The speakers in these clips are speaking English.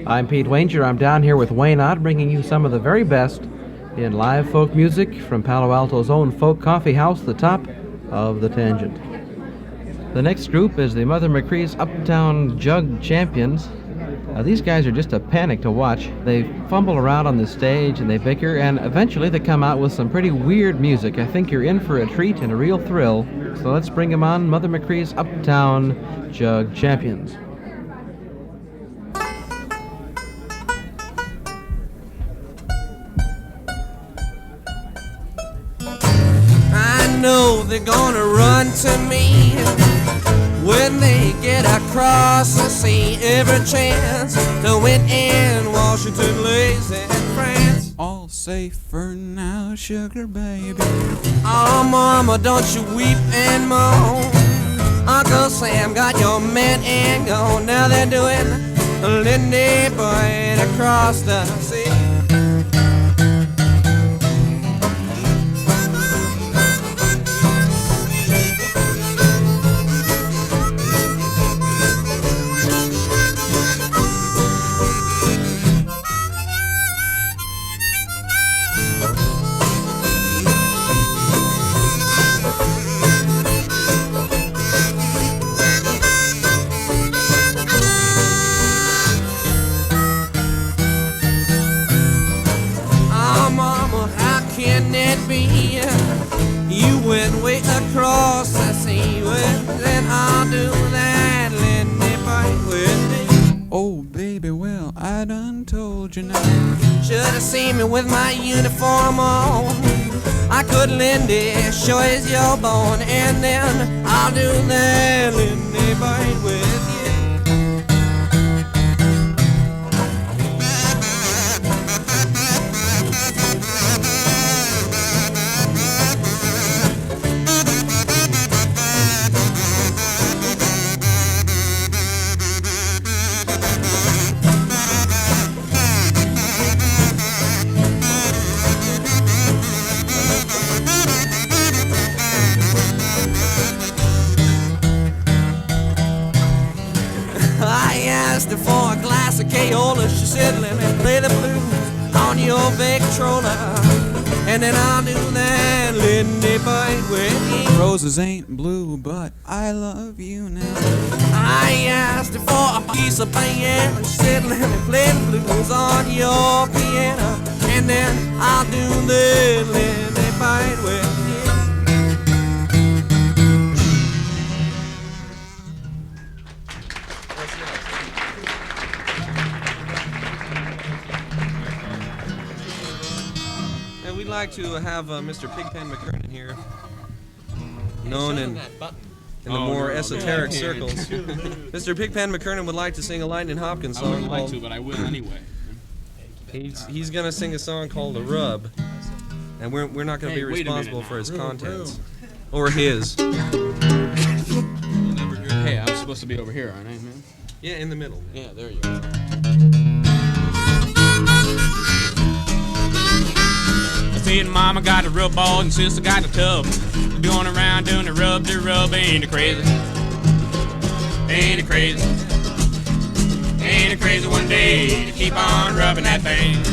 I'm Pete Wanger. I'm down here with Wayne Ott, bringing you some of the very best in live folk music from Palo Alto's own folk coffee house, the top of the Tangent. The next group is the Mother McCree's Uptown Jug Champions. These guys are just a panic to watch. They fumble around on the stage and they bicker, and eventually they come out with some pretty weird music. I think you're in for a treat and a real thrill. So let's bring them on, Mother McCree's Uptown Jug Champions. I know they're gonna run to me when they get across the sea. Every chance to win in Washington lays in France. All safe for now, sugar baby. Oh mama, don't you weep and moan. Uncle Sam got your men and gone. Now they're doing Lindy Boy across the sea. You went way across the sea. Well, then I'll do that, Lindy Boy, with me. Oh, baby, well, I done told you now. Should've seen me with my uniform on. I could Lindy, sure as you're born. And then I'll do that, Lindy Boy, with you. For a glass of K-Ola, she said, let me play the blues on your Victrola, and then I'll do that, Lindy Boy, with you. Roses ain't blue, but I love you now. I asked her for a piece of piano, she said, let me play the blues on your piano, and then I'll do that, Lindy Boy, with you. We'd like to have Mr. Pigpen McKernan here, known in the more esoteric circles. Mr. Pigpen McKernan would like to sing a Lightning Hopkins song. I wouldn't like to, but I will anyway. He's going to sing a song called "The Rub," and we're not going to be responsible for his contents or his. Hey, I'm supposed to be over here, aren't I, man? Yeah, in the middle. Yeah, there you go. Said mama got the rub ball and sister got the tub. Going around doing the rub, ain't it crazy? Ain't it crazy? Ain't it crazy one day to keep on rubbing that thing?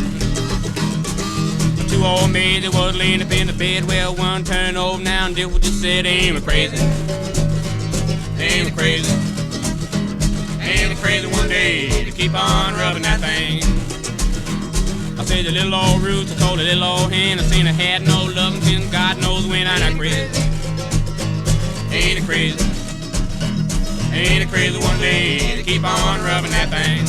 Two old maids that was laying up in the bed, well, one turned over now and did what you said. Ain't it crazy? Ain't it crazy? Ain't it crazy one day to keep on rubbing that thing? I said the little old rooster told the little old hen I seen her had no loving since God knows when. I'm not crazy. Ain't it crazy? Ain't it crazy one day to keep on rubbing that thing?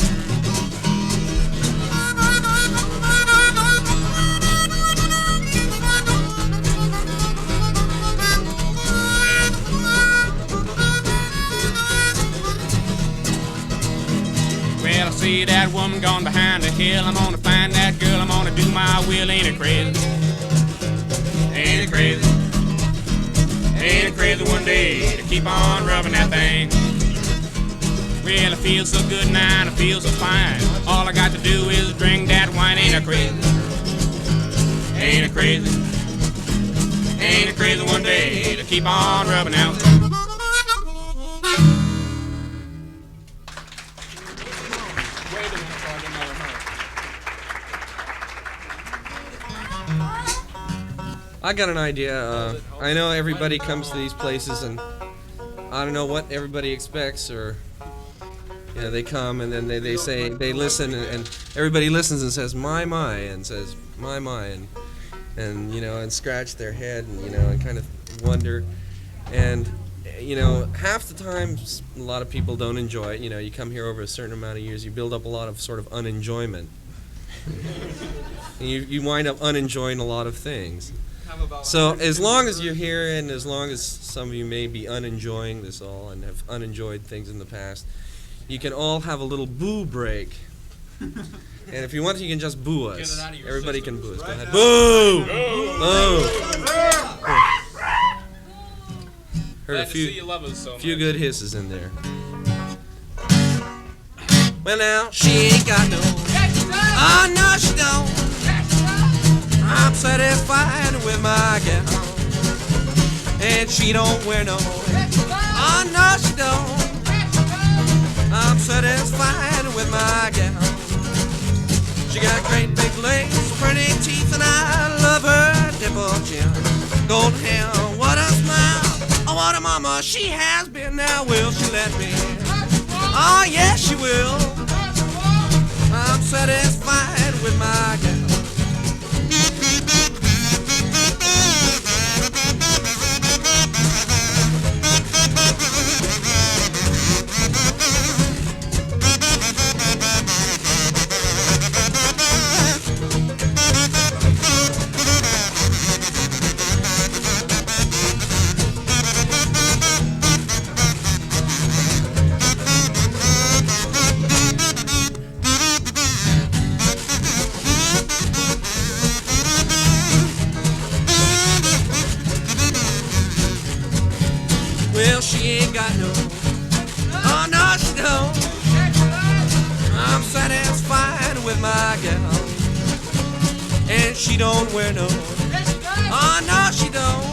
Well, I see that woman gone behind the hill. I'm gonna find that girl, I'm gonna do my will. Ain't it crazy? Ain't it crazy? Ain't it crazy one day to keep on rubbing that thing? Well, I feel so good now and I feel so fine. All I got to do is drink that wine. Ain't it crazy? Ain't it crazy? Ain't it crazy one day to keep on rubbing out? I got an idea. I know everybody comes to these places, and I don't know what everybody expects, or they come and then they say, they listen, and everybody listens and says my, and says my, and and scratch their head, and kind of wonder, and half the time a lot of people don't enjoy it. You come here over a certain amount of years, you build up a lot of sort of unenjoyment, and you wind up unenjoying a lot of things. So as long as you're here, and as long as some of you may be unenjoying this all and have unenjoyed things in the past, you can all have a little boo break. And if you want to, you can just boo us. Everybody can boo us. Go ahead. Boo! Boo! Heard a few good hisses in there. Well now, she ain't got no. Oh no, she don't. I'm satisfied with my gal, and she don't wear no. Oh no, she don't. I'm satisfied with my gal. She got great big legs, pretty teeth, and I love her dimple chin. Golden hair, what a smile. Oh, what a mama she has been. Now will she let me? Oh yes, she will. I'm satisfied with my gal. Well, she ain't got no. Oh no, she don't. I'm satisfied with my gal, and she don't wear no. Oh no, she don't.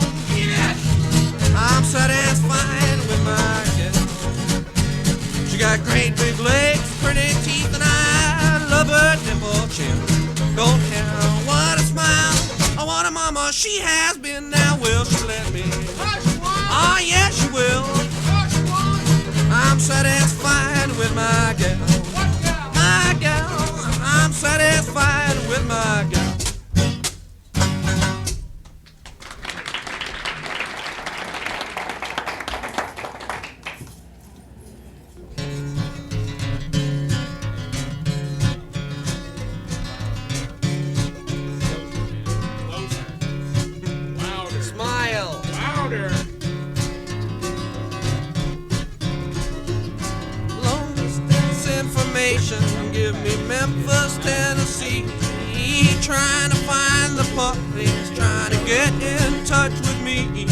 I'm satisfied with my gal. She got great big legs, pretty teeth, and I love her dimple chin. Gold hair, what a smile. Oh, what a mama she has been. Now will she let me? Oh yes, she will. I'm satisfied with my gal. My gal. I'm satisfied with my gal. Smile. Louder. Give me Memphis, Tennessee. Trying to find the puppies, trying to get in touch with me.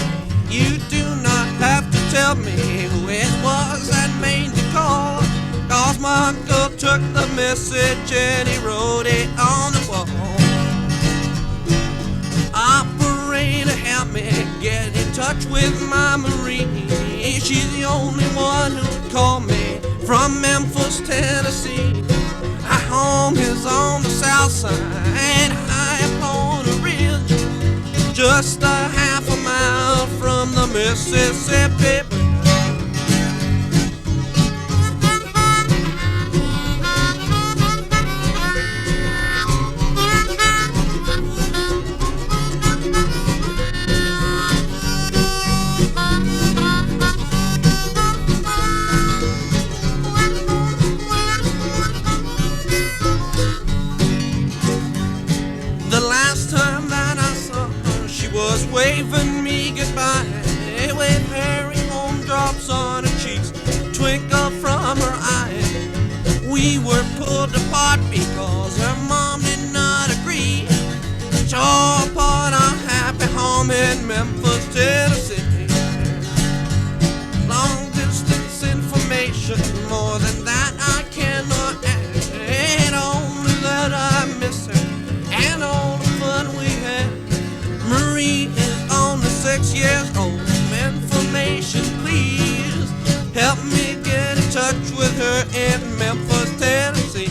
You do not have to tell me who it was that made the call, 'cause my uncle took the message and he wrote it on the wall. Operator, help me get in touch with my Marie. She's the only one who would call me from Memphis, Tennessee. Our home is on the south side, high upon a ridge, just a half a mile from the Mississippi. Waving me goodbye with her home drops on her cheeks, twinkle from her eye. We were pulled apart because her mom did not agree. Tore apart our happy home in Memphis, Tennessee. Long distance information, more than that I cannot add. Only that I miss her and all the fun we had. Marie is only 6 years old. Information, please. Help me get in touch with her in Memphis, Tennessee.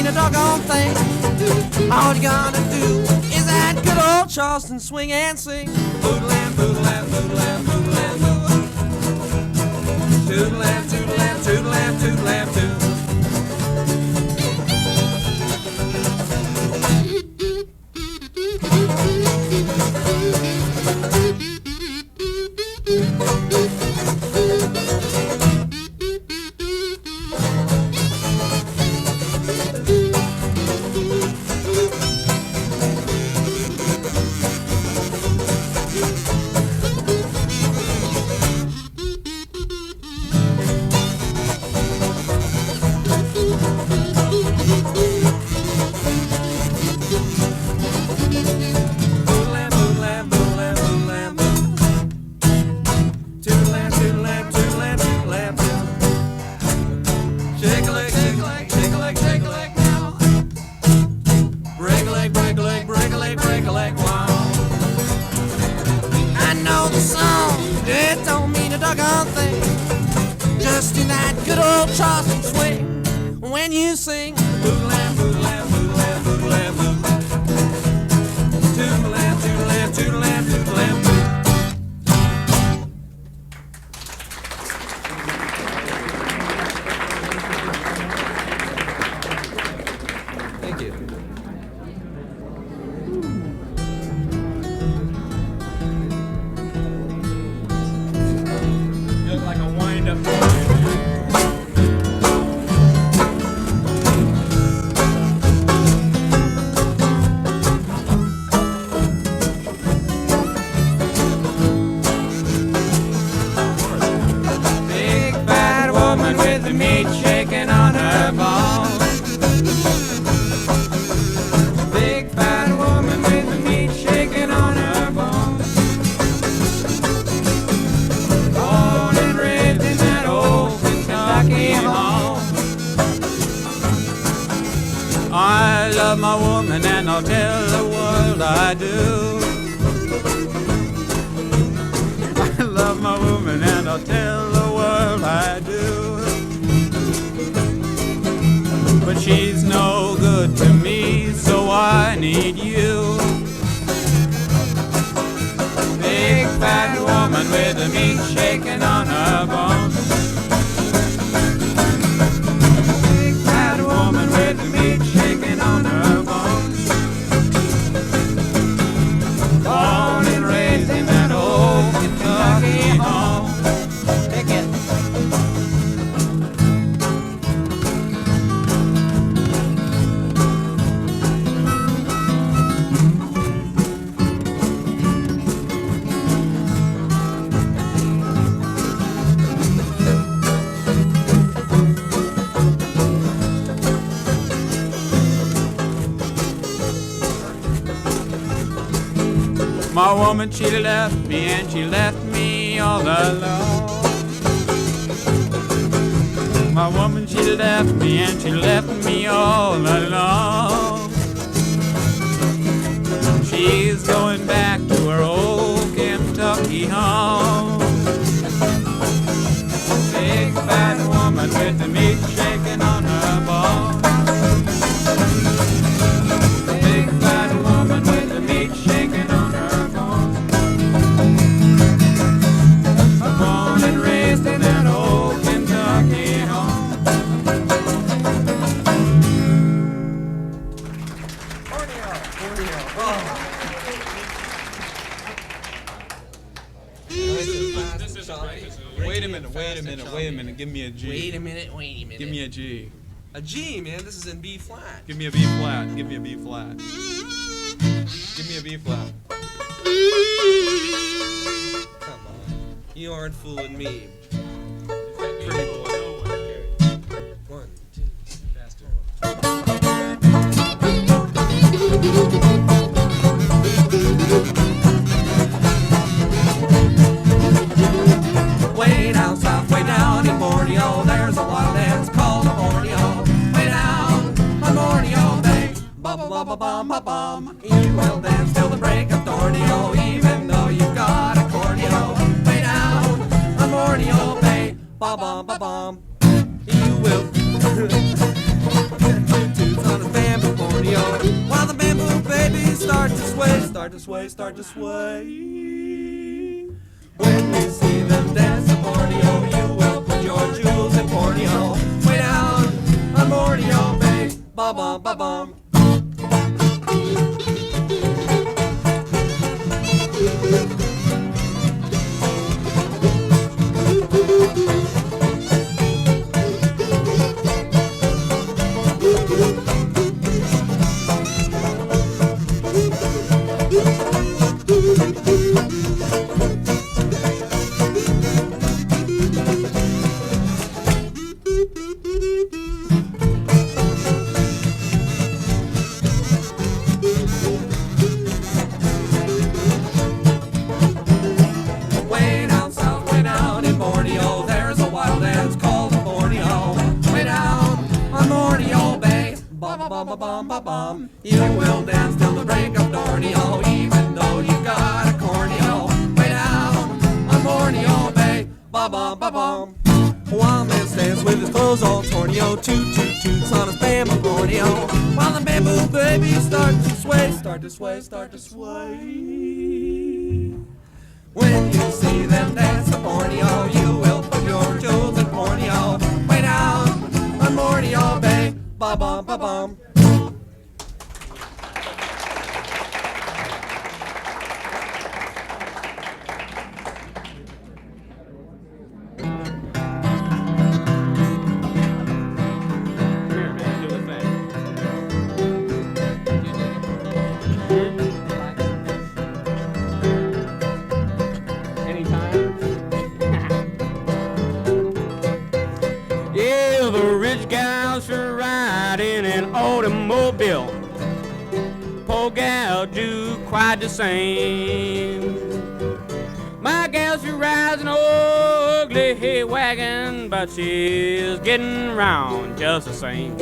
a doggone thing. All you gotta do is that good old Charleston swing and sing. Boodle-lam, boodle-lam, boodle-lam, boodle-lam, boodle. Toodle-lam, toodle-lam, toodle-lam, toodle-lam, toodle. My woman, she left me and she left me all alone. My woman, she left me and she left me all alone. She's going back to her old Kentucky home. Big fat woman with the meat shaking on her bones. Big fat woman with the meat shaking on her bones. Born and raised in that old Kentucky home. Wait a minute. Give me a G. Wait a minute. Give me a G. A G, man. This is in B flat. Give me a B flat. Give me a B flat. Give me a B flat. Come on. You aren't fooling me. Pretty boy. 1, 2, faster. Way down south, way down in Borneo, there's a wild dance called a Borneo. Way down on Borneo Bay, bum. You will dance till the break of Borneo, even though you've got a corneo. Way down on Borneo Bay, bum. to sway, start to sway. When you see them dance at Borneo, you will put your jewels in Borneo. Way down on Borneo Bay, ba-bum, ba-bum. You will dance till the break of Borneo, even though you got a corneo. Way down on Borneo Bay, ba-bum, ba-bum. One man stands with his clothes all torneo, toot, toot, toots on his bamboo Borneo. While the bamboo babies start to sway, start to sway, start to sway. When you see them dance at Borneo, you will put your jewels in Borneo. Way down on Borneo Bay, ba-bum, ba-bum. Automobile, poor gal do quite the same. My gal she rides an ugly hay wagon, but she's getting round just the same.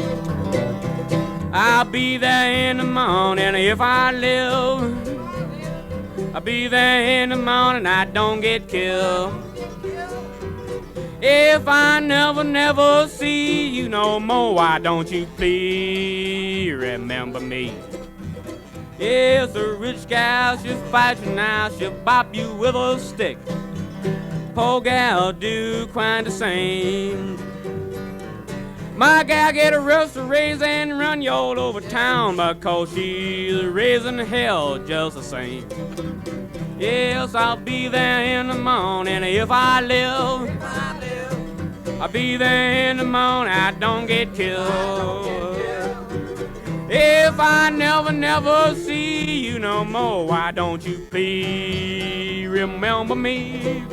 I'll be there in the morning if I live. I'll be there in the morning, I don't get killed. If I never see you no more, why don't you please remember me? Yes, a rich gal, she'll fight you now, she'll bop you with a stick. Poor gal do quite the same. My gal get a roast to raise and run you all over town because she's raising hell just the same. Yes, I'll be there in the morning if I live. I'll be there in the morning, I don't get killed. If I never see you no more, why don't you please remember me?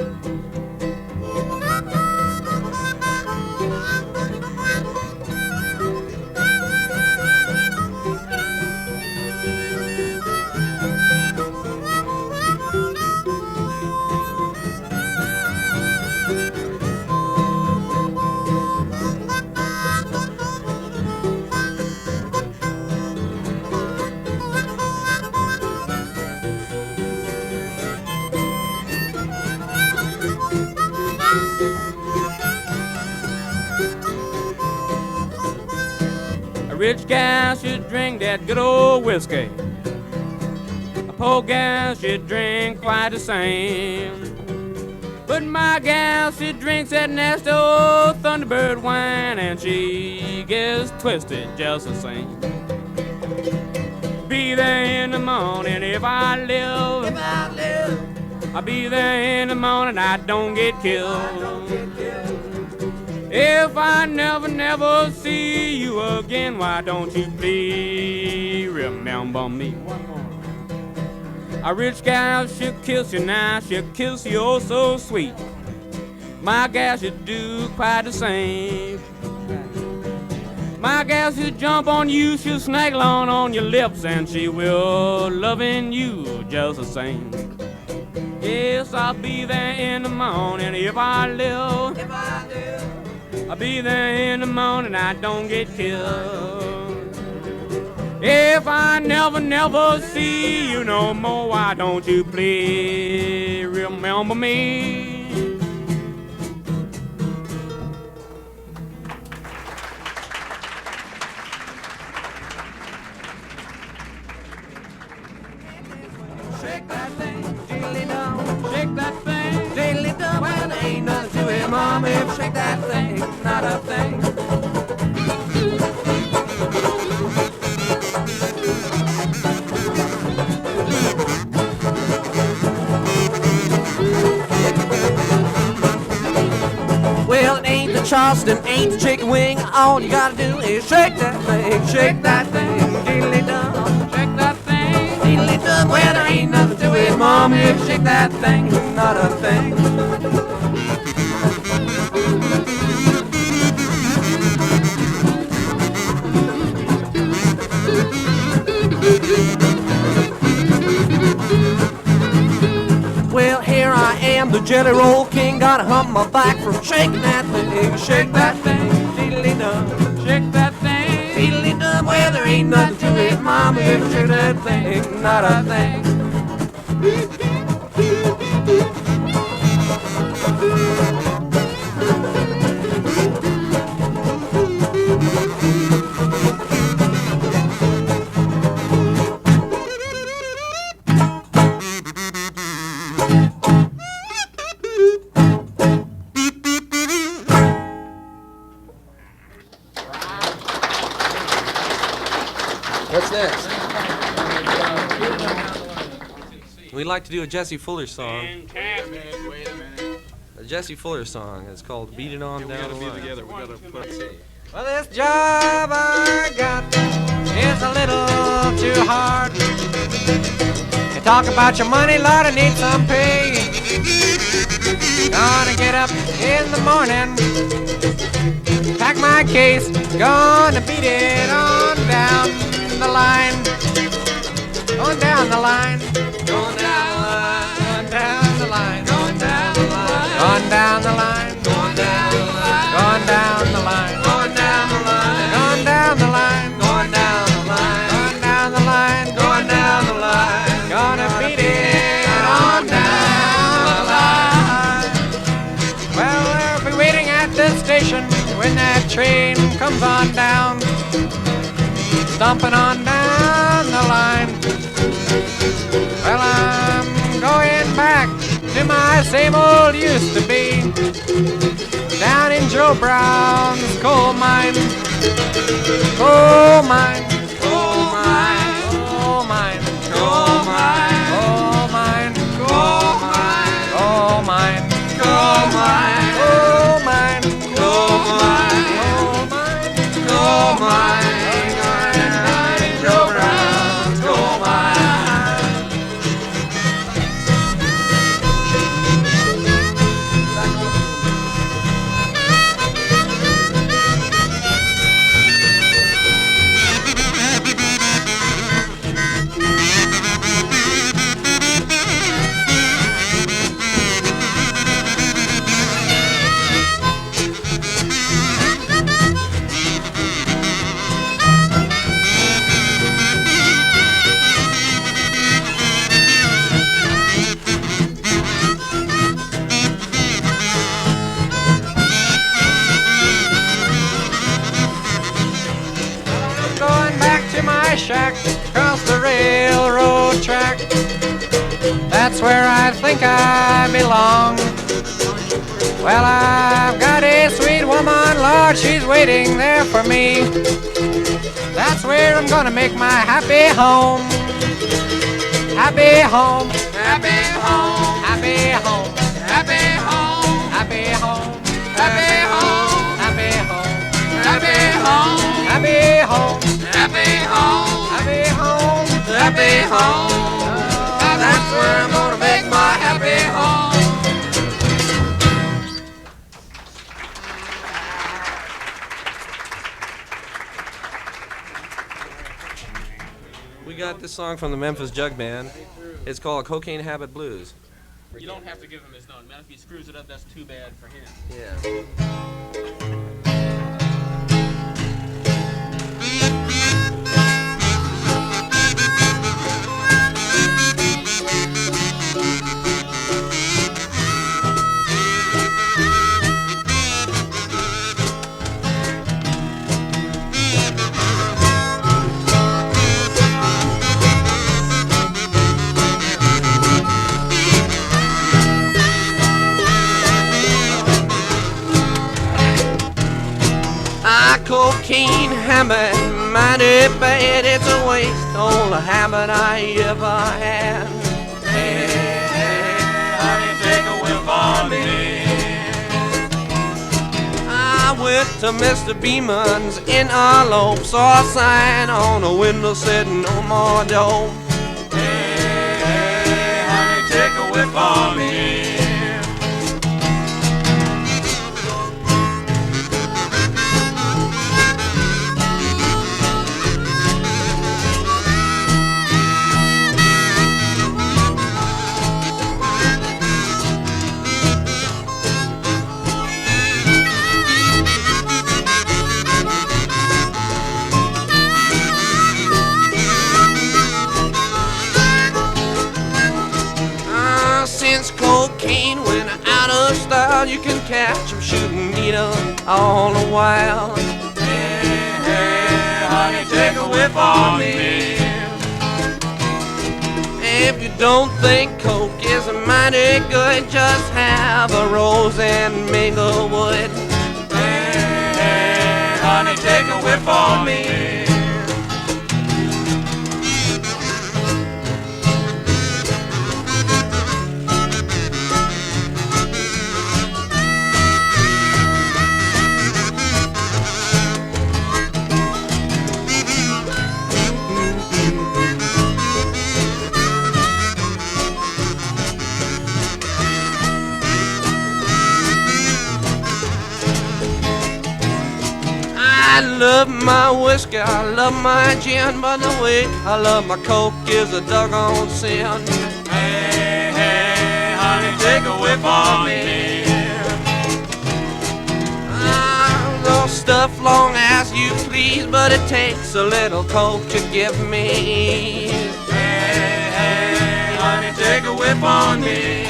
A rich gal should drink that good old whiskey. A poor gal should drink quite the same. But my gal, she drinks that nasty old Thunderbird wine, and she gets twisted just the same. Be there in the morning if I live. I'll be there in the morning, I don't get killed. If I never see you again, why don't you please remember me? A rich gal, she'll kiss you now, she'll kiss you oh so sweet. My gal should do quite the same. My gal should jump on you, she'll snaggle on your lips, and she will loving you just the same. Yes, I'll be there in the morning if I live. I'll be there in the morning, I don't get killed. If I never see you no more, why don't you please remember me? Charleston ain't the chicken wing. All you gotta do is shake that thing, shake that thing, diddly-dum. Shake that thing. Diddly-dum, well, there ain't nothing to it, Mom, if you shake that thing, not a thing. Well, here I am, the Jelly Roll King. Gotta hump my back from shaking that thing, shake that thing, diddly-dum. Shake that thing. Diddly-dum, well, there ain't nothing to it, Mama, if you shake that thing, not a thing. What's next? We'd like to do a Jesse Fuller song. Wait a minute. A Jesse Fuller song. It's called Beat It On Down the Line. Together, we gotta put. Well, this job I got is a little too hard. You talk about your money, Lord, I need some pay. Gonna get up in the morning, pack my case, gonna beat it on down the line. Going down the line, going down the line, going down the line, going down the line, going down the line, going down the line, going down the line, going down the line, going down the line, going down the line, going down the line, going down the line, gonna beat it on down the line. Well, we'll be waiting at the station when that train comes on down, stomping on down the line. Well, I'm going back to my same old used to be, down in Joe Brown's coal mine. Coal mine, coal mine, coal mine, coal mine, coal mine, coal mine, coal mine, coal mine, coal mine, coal mine, coal mine, coal mine. Shack across the railroad track. That's where I think I belong. Well, I've got a sweet woman, Lord, she's waiting there for me. That's where I'm gonna make my happy home. Happy home. Happy home. Happy home. Happy home. Happy home. Happy home. Happy home. Happy home. Happy home. Happy home. Happy home. Happy home. That's where I'm gonna make my happy home. We got this song from the Memphis Jug Band. It's called Cocaine Habit Blues. You don't have to give him his note, man. If he screws it up, that's too bad for him. Yeah. Cocaine habit, mighty bad, it's a waste, all the habit I ever had. Hey, hey, honey, take a whiff on me. I went to Mr. Beeman's in Arlo, saw a sign on a window said no more dough. Hey, hey, honey, take a whiff for me. Since cocaine went out of style, you can catch 'em shooting needles all the while. Hey, hey, honey, take a whiff for me. If you don't think coke is mighty good, just have a rose and minglewood. Hey, hey, honey, take a whiff for me. I love my whiskey, I love my gin, but the way I love my coke is a doggone sin. Hey, hey, honey, take a whiff for me. I'll stuff long as you please, but it takes a little coke to give me. Hey, hey, honey, take a whiff on me.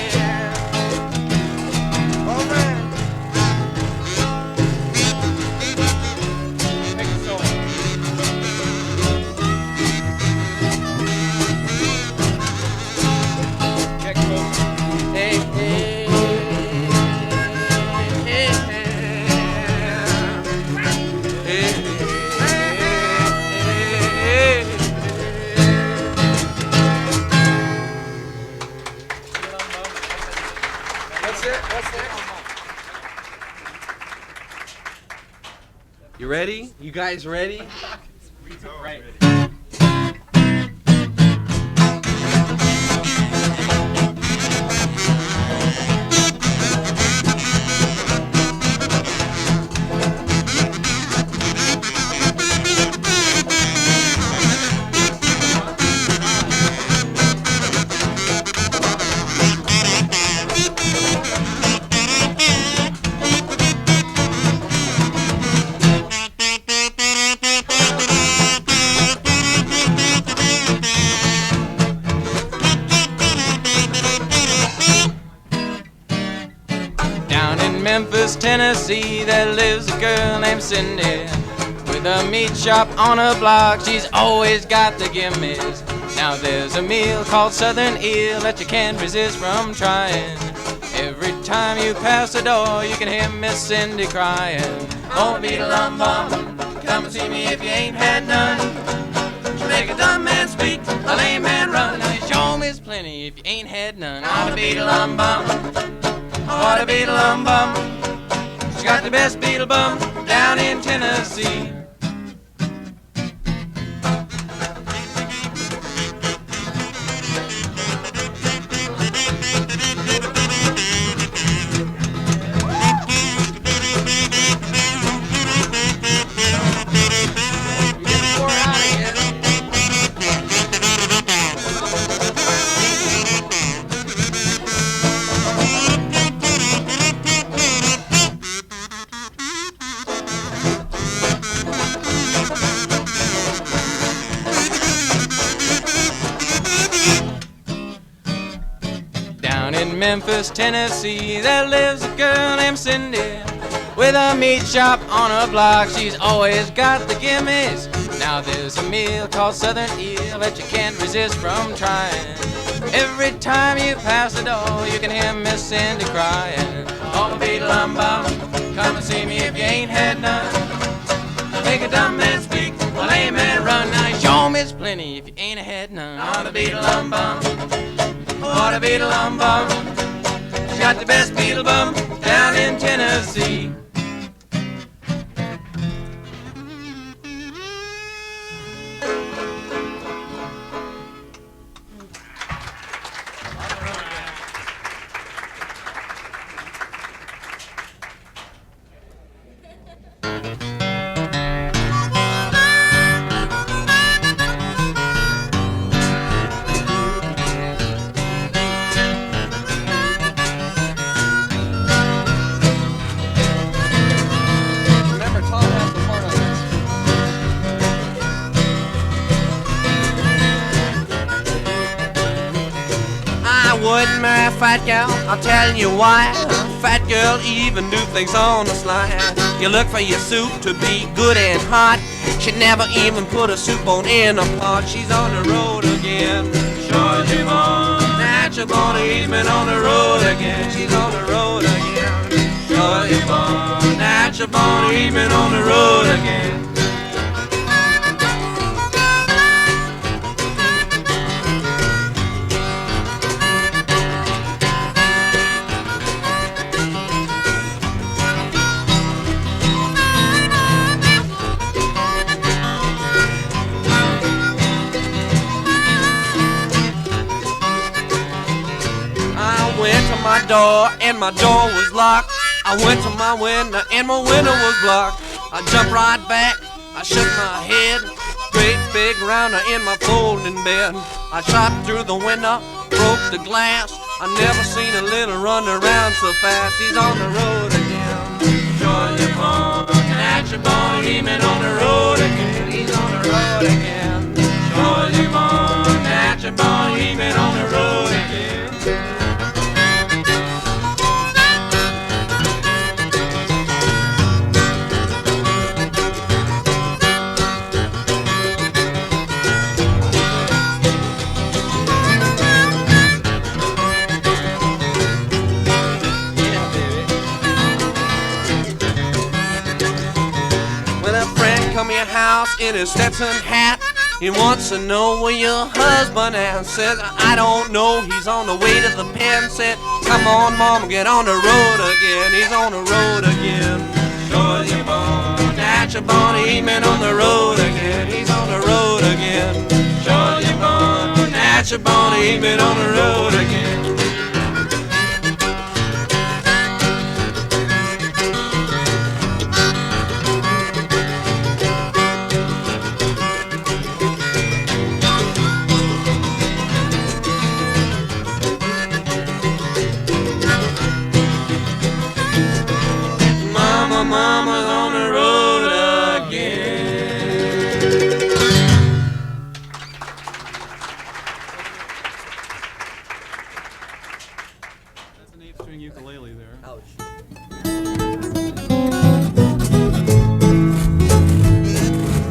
You ready? You guys ready? Right. Memphis, Tennessee, there lives a girl named Cindy. With a meat shop on her block, she's always got the gimmies. Now there's a meal called Southern Eel that you can't resist from trying. Every time you pass the door, you can hear Miss Cindy crying. Oh, beat-a-lum-bum, come and see me if you ain't had none. She make a dumb man speak, a lame man run. Now you show me plenty if you ain't had none. Oh, beat-a-lum-bum. What a beetle-um-bum. She's got the best beetle bum down in Tennessee. Memphis, Tennessee, there lives a girl named Cindy. With a meat shop on her block, she's always got the gimmies. Now there's a meal called Southern Eel that you can't resist from trying. Every time you pass the door, you can hear Miss Cindy crying. Oh, beetle-um-bum, come and see me if you ain't had none. Make a dumb man speak, a lame man run. Now show me plenty if you ain't had none. Oh, the beetle-um-bum. What a beetle-um-bum. She got the best beetle bum down in Tennessee. fat gal, I'll tell you why. Fat girl even do things on the sly. You look for your soup to be good and hot. She never even put a soup bone in a pot. She's on the road again. Sure, Jimon, that you're gonna eat me on the road again. She's on the road again. Sure, Jimon, that you're gonna eat me on the road again. My door and my door was locked. I went to my window and my window was blocked. I jumped right back, I shook my head. Great big rounder in my folding bed. I shot through the window, broke the glass. I never seen a little run around so fast. He's on the road again. Georgia born, natural born, even on the road again. He's on the road again. Georgia born, natural born, even on the road again. Come your house in his Stetson hat. He wants to know where your husband at. Says, I don't know, he's on the way to the pen. Said, come on, mom, get on the road again. He's on the road again. Georgia born, natural born, he's been on the road again. He's on the road again. Georgia born, natural born, he's been on the road again. Mama's on the road again. That's an 8-string ukulele there. Ouch.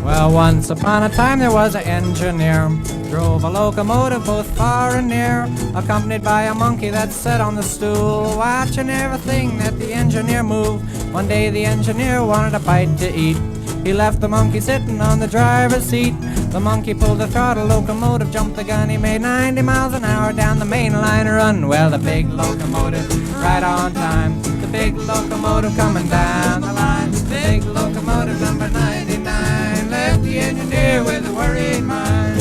Well, once upon a time there was an engineer, drove a locomotive both far and near, accompanied by a monkey that sat on the stool, watching everything that the engineer moved. One day the engineer wanted a bite to eat. He left the monkey sitting on the driver's seat. The monkey pulled the throttle, locomotive jumped the gun. He made 90 miles an hour down the main line run. Well, the big locomotive right on time. The big locomotive coming down the line. The big locomotive number 99 left the engineer with a worried mind.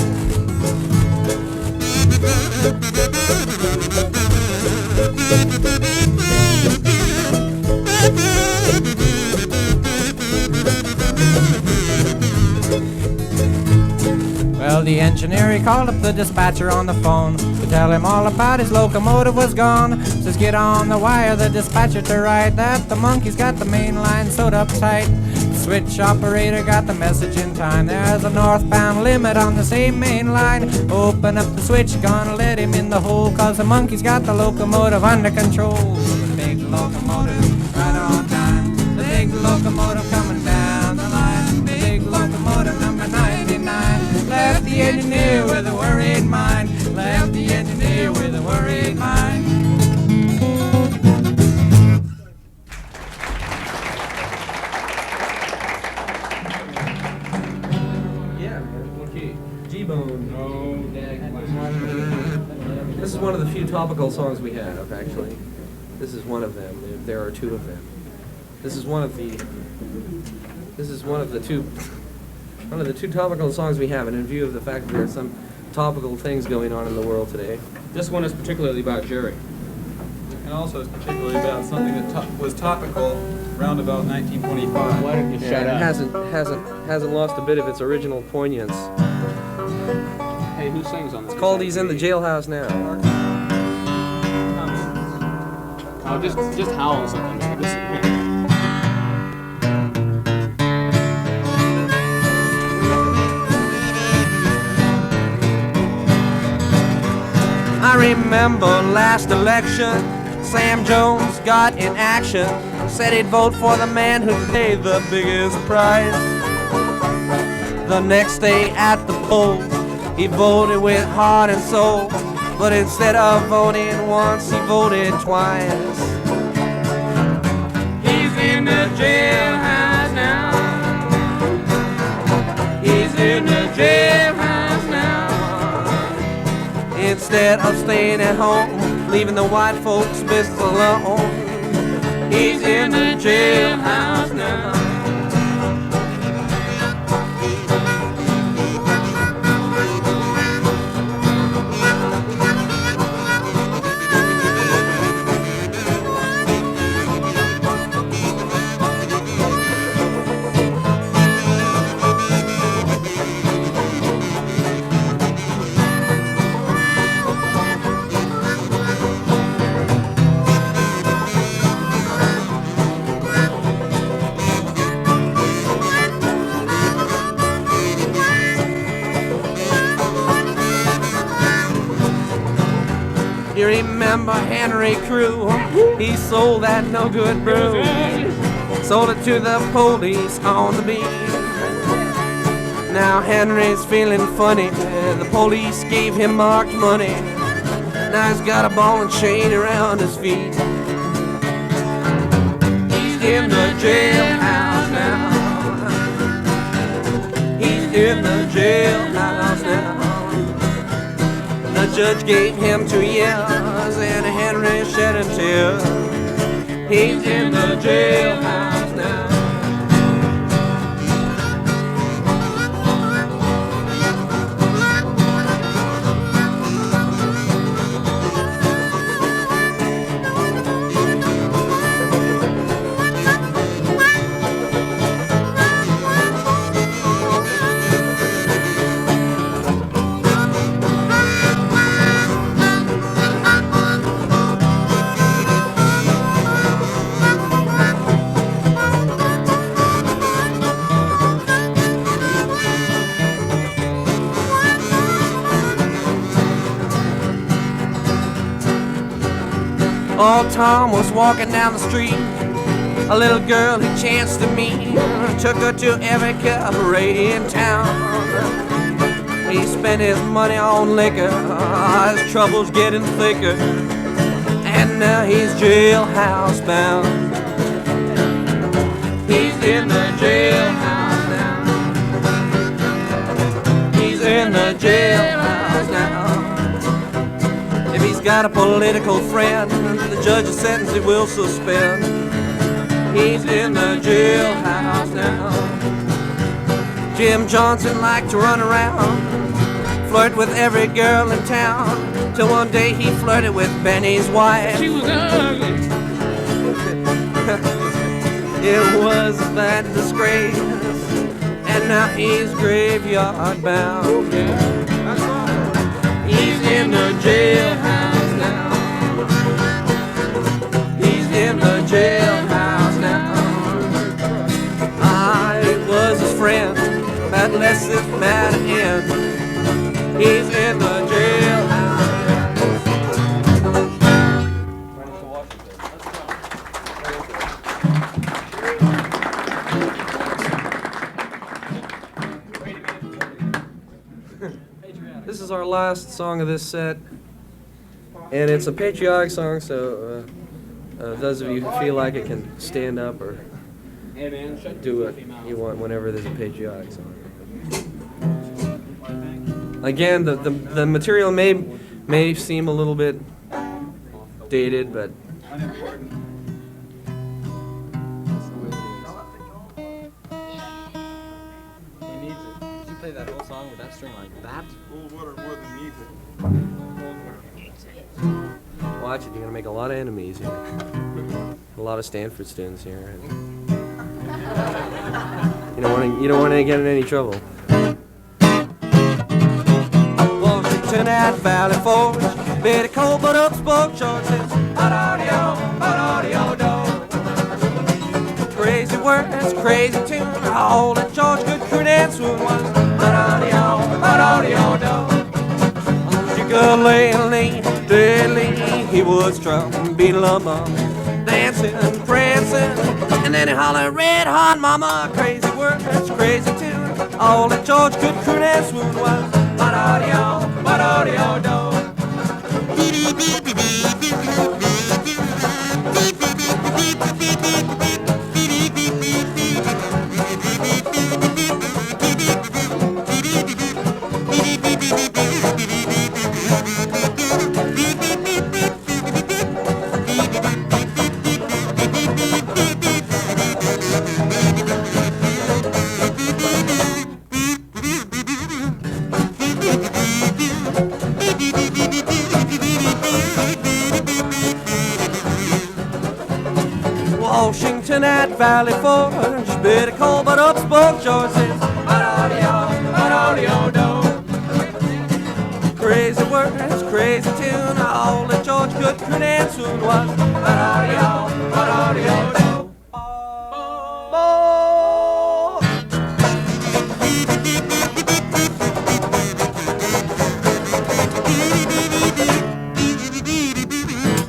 Well, the engineer, he called up the dispatcher on the phone to tell him all about his locomotive was gone. Says, get on the wire, the dispatcher to write that the monkey's got the main line sewed up tight. The switch operator got the message in time. There's a northbound limit on the same main line. Open up the switch, gonna let him in the hole, cause the monkey's got the locomotive under control. The big locomotive right on time. The big locomotive coming down the line. The big locomotive number 99 left the engineer with a worried mind. Left the engineer with a worried mind. This is one of the few topical songs we have, actually. This is one of them. There are two of them. This is one of the two topical songs we have, and in view of the fact that there are some topical things going on in the world today. This one is particularly about Jerry. And also it's particularly about something that was topical around about 1925. Why don't you shut And up? it hasn't lost a bit of its original poignance. Hey, who sings on this? It's called He's in the Jailhouse Now. Oh, just howl something. This, I I remember last election, Sam Jones got in action, said he'd vote for the man who paid the biggest price. The next day at the polls, he voted with heart and soul, but instead of voting once, he voted twice. He's in the jailhouse now. He's in the jailhouse now. Instead of staying at home, leaving the white folks' business alone, He's in the jailhouse now. You remember Henry Crew? He sold that no good brew. Sold it to the police on the beat. Now Henry's feeling funny. The police gave him marked money. Now he's got a ball and chain around his feet. He's in the jailhouse now. He's in the jailhouse now. The judge gave him 2 years and Henry shed a tear. He's in the jailhouse now. Old Tom was walking down the street. A little girl he chanced to meet took her to every cabaret in town. He spent his money on liquor, his troubles getting thicker, and now he's jailhouse bound. He's in the jailhouse now. He's in the jailhouse now. If he's got a political friend, the judge's sentence he will suspend. He's in the jailhouse now. Jim Johnson liked to run around, flirt with every girl in town, till one day he flirted with Benny's wife. She was ugly. It was that disgrace, and now he's graveyard bound. He's in the jailhouse now. He's in the jailhouse now. I was his friend, that lets this matter end. He's in the jailhouse. This is our last song of this set, and it's a patriotic song, so those of you who feel like it can stand up or do what you want whenever there's a patriotic song. Again, the material may seem a little bit dated, but Play that whole song with that string like that? watch it. You're gonna make a lot of enemies here. A lot of Stanford students here. You don't want to get in any trouble. Washington at Valley Forge, Betty Cole put up sport shorts. Crazy words, crazy tune, all that George could credence was ukulele, Steadily he was strumming, beat-a-lum-bum, dancing, prancing, and then he hollered, red hot mama, crazy words, crazy tune. All that George could croon and swoon was, ba-da-dee-oh, ba-da-dee-oh-do. Washington at Valley Forge, better call but up spoke George says, ba-da-dee-oh, do. Crazy words, crazy tune, all that George could croon and swoon was, ba-da-dee-oh, do.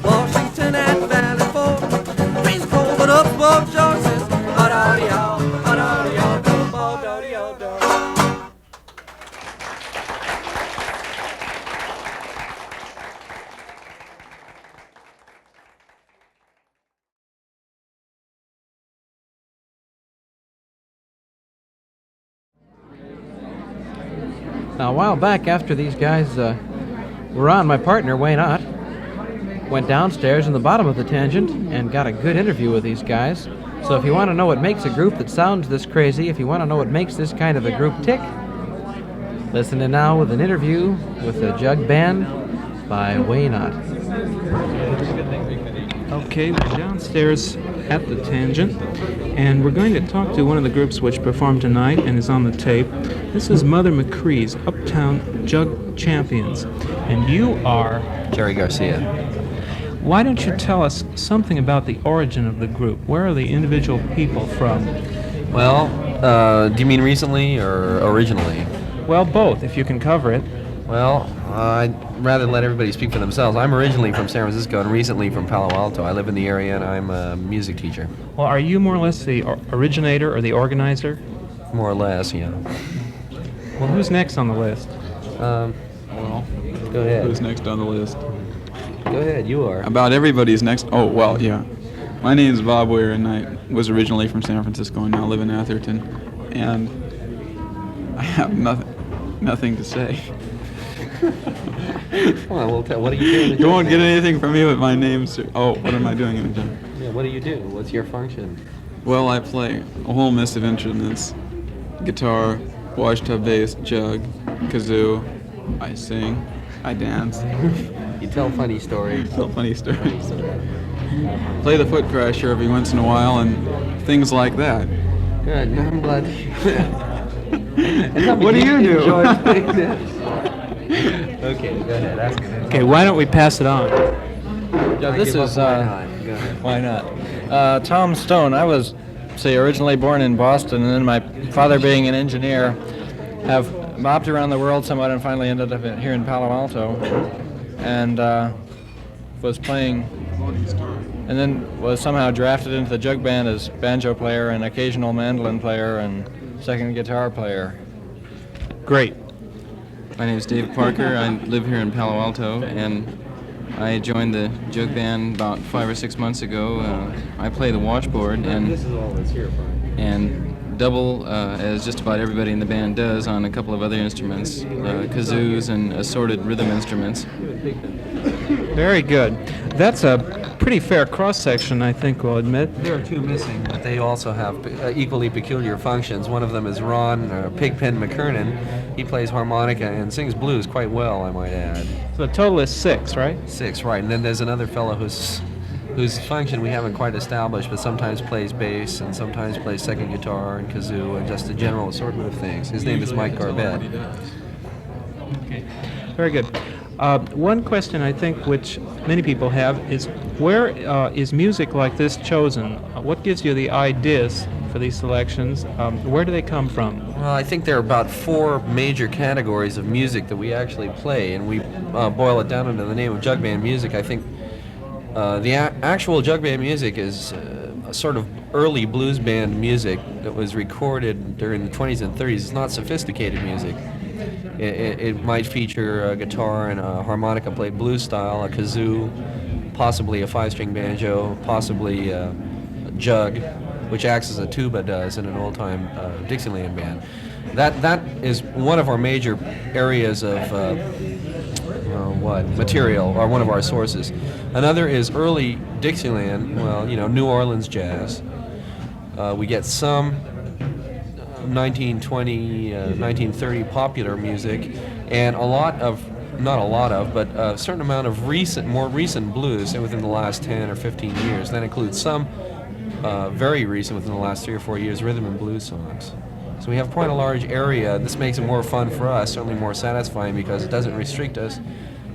Washington at Valley Forge, crazy cold but up spoke George says, ba-da-dee-oh, do, ba-da-dee-oh, do. Now, a while back, after these guys were on, my partner, Wayne Ott, went downstairs in the bottom of the Tangent and got a good interview with these guys. So if you want to know what makes a group that sounds this crazy, if you want to know what makes this kind of a group tick, listen in now with an interview with the Jug Band by Wayne Ott. Okay, we're downstairs at the Tangent, and we're going to talk to one of the groups which performed tonight and is on the tape. This is Mother McCree's Uptown Jug Champions, and you are Jerry Garcia. Why don't you tell us something about the origin of the group? Where are the individual people from? Well, do you mean recently or originally? Well, both, if you can cover it. Well, I'd rather let everybody speak for themselves. I'm originally from San Francisco and recently from Palo Alto. I live in the area and I'm a music teacher. Well, are you more or less the originator or the organizer? More or less, yeah. Well, who's next on the list? Well, Go ahead. who's next on the list? Go ahead, you are. About everybody's next. Oh, well, yeah. My name is Bob Weir, and I was originally from San Francisco and now live in Atherton. And I have nothing to say. Come on, what do you do? You won't get anything from me but my name, sir. Oh, what am I doing in the gym? Yeah, what do you do? What's your function? Well, I play a whole mess of instruments. Guitar, washtub bass, jug, kazoo. I sing. I dance. You tell funny stories. Tell funny stories. Play the foot crasher every once in a while and things like that. Good, no, I'm glad. What do you do? Okay, go ahead. Ask it. Okay, why don't we pass it on? Yeah, this is, why not? Tom Stone. I was, originally born in Boston, and then my father being an engineer, have bopped around the world somewhat and finally ended up here in Palo Alto, and was playing, and then was somehow drafted into the jug band as banjo player and occasional mandolin player and second guitar player. Great. My name is Dave Parker. I live here in Palo Alto, and I joined the jug band about 5 or 6 months ago. I play the washboard and double, as just about everybody in the band does, on a couple of other instruments, kazoos and assorted rhythm instruments. Very good. That's a pretty fair cross-section, I think we'll admit. There are two missing, but they also have equally peculiar functions. One of them is Ron, Pigpen McKernan. He plays harmonica and sings blues quite well, I might add. So the total is 6, right? 6, right. And then there's another fellow whose function we haven't quite established, but sometimes plays bass and sometimes plays second guitar and kazoo and just a general assortment of things. His name is Mike Garbett. Okay. Very good. One question I think which many people have is, where is music like this chosen? What gives you the ideas for these selections. Where do they come from? Well, I think there are about 4 major categories of music that we actually play, and we boil it down into the name of jug band music. I think the actual jug band music is a sort of early blues band music that was recorded during the 20s and 30s. It's not sophisticated music. It might feature a guitar and a harmonica played blues style, a kazoo, possibly a 5-string banjo, possibly a jug, which acts as a tuba does in an old-time Dixieland band. That is one of our major areas of material, or one of our sources. Another is early Dixieland, New Orleans jazz. We get some 1920, 1930 popular music, and but a certain amount of more recent blues, say within the last 10 or 15 years. That includes some very recent, within the last 3 or 4 years, rhythm and blues songs. So we have quite a large area. This makes it more fun for us, certainly more satisfying, because it doesn't restrict us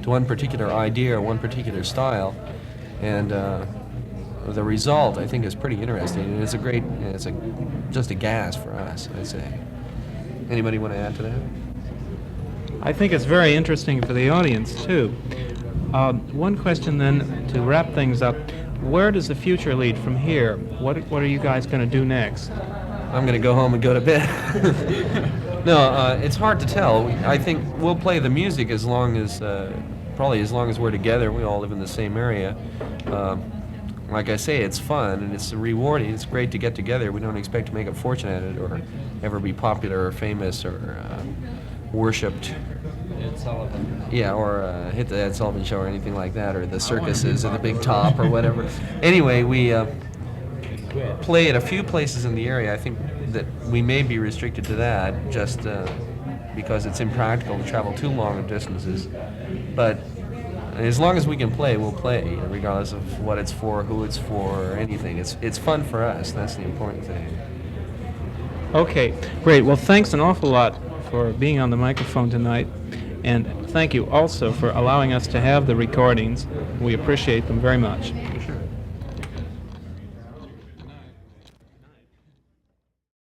to one particular idea or one particular style. And the result, I think, is pretty interesting, and it's just a gas for us, I'd say. Anybody want to add to that? I think it's very interesting for the audience, too. One question, then, to wrap things up. Where does the future lead from here? What are you guys going to do next? I'm going to go home and go to bed. No, it's hard to tell. I think we'll play the music probably as long as we're together. We all live in the same area. Like I say, it's fun and it's rewarding. It's great to get together. We don't expect to make a fortune at it or ever be popular or famous or worshipped. Ed Sullivan. Yeah, or hit the Ed Sullivan Show or anything like that, or the circuses or the Big Top or whatever. Anyway, we play at a few places in the area. I think that we may be restricted to that just because it's impractical to travel too long distances. But as long as we can play, we'll play, regardless of what it's for, who it's for, or anything. It's fun for us. That's the important thing. Okay, great. Well, thanks an awful lot for being on the microphone tonight, and thank you also for allowing us to have the recordings. We appreciate them very much.